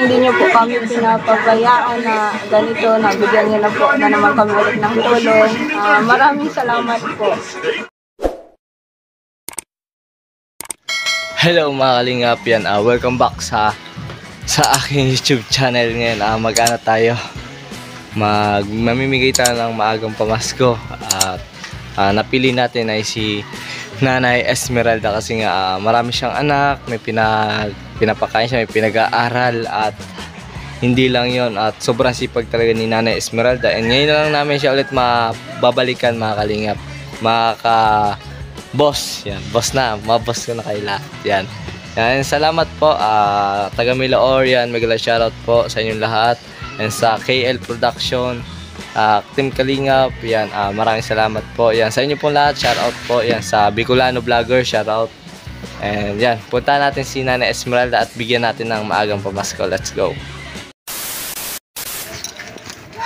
hindi niyo po kami pinapabayaan na ganito, nabigyan niyo na po na naman kami ulit ng tulong. Maraming salamat po. Hello mga kalingap, yan, welcome back sa aking YouTube channel ngayon. Mag-ano tayo, mamimigay tayo ng maagang pamasko at napili natin ay si Nanay Esmeralda kasi nga marami siyang anak, may pinapakain siya, may pinag-aaral at hindi lang yon, at sobrang sipag talaga ni Nanay Esmeralda. And ngayon na lang namin siya ulit mababalikan mga kalingap, boss, yan, boss na, maboss ko na kayo lahat, yan. Yan, salamat po, taga Milaor, yan, mega shoutout po sa inyong lahat, and sa KL Production, Team Kalingap, yan, maraming salamat po, yan, sa inyo pong lahat, shoutout po, yan, sa Bicolano Vlogger, shoutout, and yan, punta natin si Nanay Esmeralda at bigyan natin ng maagang pamasko. Let's go.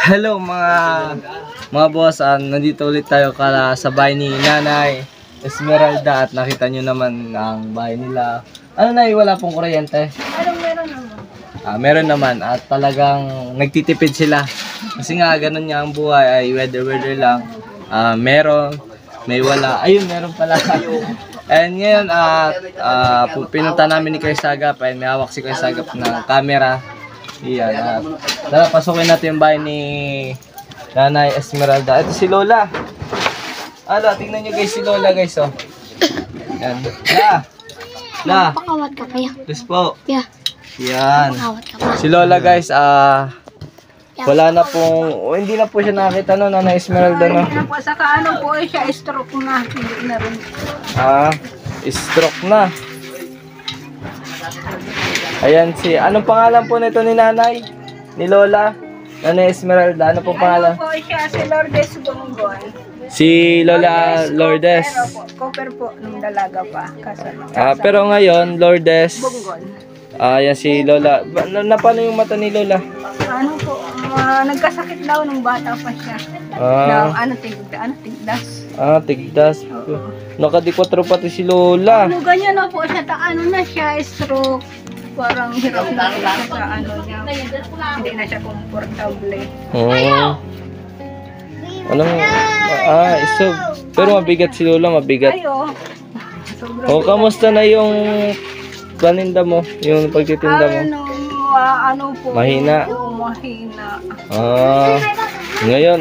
Hello mga boss, nandito ulit tayo sa bahay ni Nanay Esmeralda at nakita nyo naman ang bahay nila. Ano na, wala pong kuryente? Meron naman. Meron naman at talagang nagtitipid sila. Kasi nga ganun nga ang buhay, ay weather lang. Meron, may wala. Ayun, meron pala. And ngayon, pinunta namin ni Kuya Sagap, ay may hawak si Kuya Sagap ng camera. Iyan, tara, pasukin natin yung bahay ni Nanay Esmeralda. Ito si Lola. Tingnan nyo guys si Lola guys, oh. Yan. Pakawat ka pa yan. Please po. Yeah. Yan. Pakawat ka pa. Si Lola guys, wala na pong, hindi na po siya nakakita no, Nanay Esmeralda no. Hindi na po, saka ano po siya, stroke na, hindi na rin. Stroke na. Ayan anong pangalan po nito ni Nanay? Ni Lola? Nanay Esmeralda, ano pong pangalan? Ano po siya, si Lourdes Bonggon. Si Lola Lourdes. Copper po, nung dalaga pa. Pero ngayon, Lourdes. Bonggon. Yan si Lola. Paano yung mata ni Lola? Ano po, nagkasakit daw nung bata pa siya. Tigdas. Tigdas. Nakadikwatro pati si Lola. Ganyan na po siya, na siya, stroke. Parang hirap na siya sa niya. Hindi na siya komportable. Pero mabigat si Lola, mabigat. Kamusta na yung paninda mo? Yung pagtitinda mo? Po? Mahina. Mahina. Ngayon,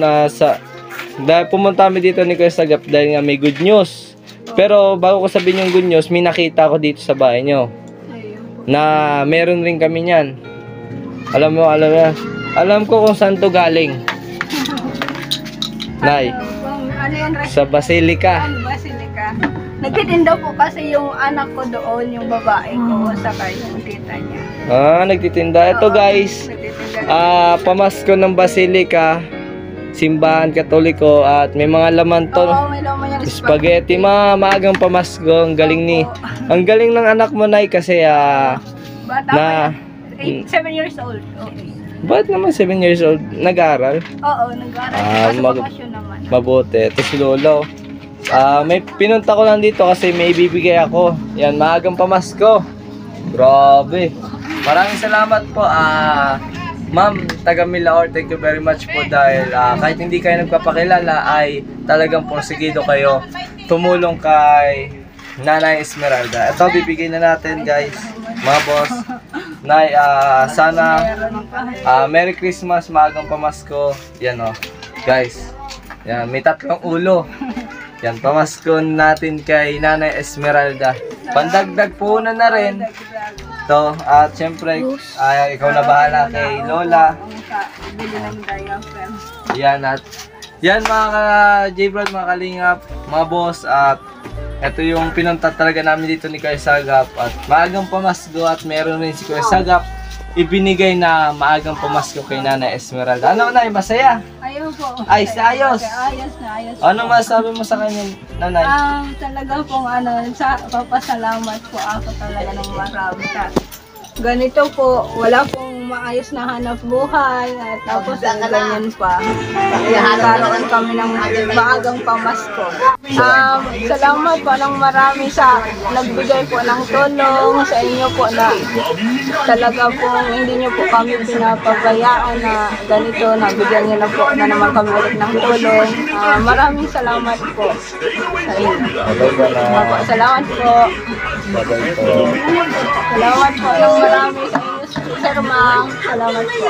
dahil pumunta kami dito ni Kuya Sagap dahil nga may good news. Pero bago ko sabihin yung good news, may nakita ko dito sa bahay nyo na meron rin kami niyan. Alam ko kung saan to galing. Nay, sa Basilica. Basilica. Nagtitinda po kasi yung anak ko doon, yung babae ko, saka yung tita niya. Nagtitinda. Ito guys, pamasko ng Basilica, simbahan Katoliko, at may mga laman to. May laman yung spaghetti. Maagang pamasko. Ang galing ng anak mo, Nay, kasi bata pa 7 years old. Okay. Ba't naman 7 years old? Nag-aaral? Oo, nag-aaral. Bakasyon naman. Mabuti. Ito si Lolo. May pinunta ko lang dito kasi may bibigay ako. Yan, maagang pamasko. Grabe. Maraming salamat po. Ma'am, taga Milaor, thank you very much po dahil kahit hindi kayo nagpapakilala ay talagang porsigido kayo tumulong kay Nanay Esmeralda. Ito, bibigay na natin guys, mga boss. Nay, sana Merry Christmas, maagang pamasko. Yan guys. Yan, may 3 ulo. Yan, pamasko natin kay Nanay Esmeralda. Pandagdag puhunan na rin. To, at syempre, ikaw na bahala kay Lola. Yan, yan mga J-Brad, mga kalingap, mga boss, at ito yung pinunta talaga namin dito ni Kuya Sagap. At maagang pamasko at meron rin si Kuya Sagap ibinigay na maagang pamasko kay Nanay Esmeralda. Ano, Nay? Masaya? Ayun po. Ayos. Ayos na. Ano masabi mo sa kanya, Nanay? Talaga pong papasalamat po ako talaga ng marami. Ganito po, wala pong maayos na hanap buhay at tapos ganyan pa. Nagkaroon kami ng maagang pamasko. Salamat po ng marami sa nagbigay po ng tulong sa inyo po na talaga po hindi nyo po kami pinapabayaan na ganito, nabigyan nyo na po na naman kami ulit ng tulong. Maraming salamat po sa inyo. Salamat po. Salamat po ng marami sa inyo, Sir Mang. Salamat po.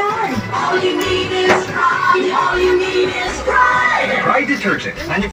Try detergent.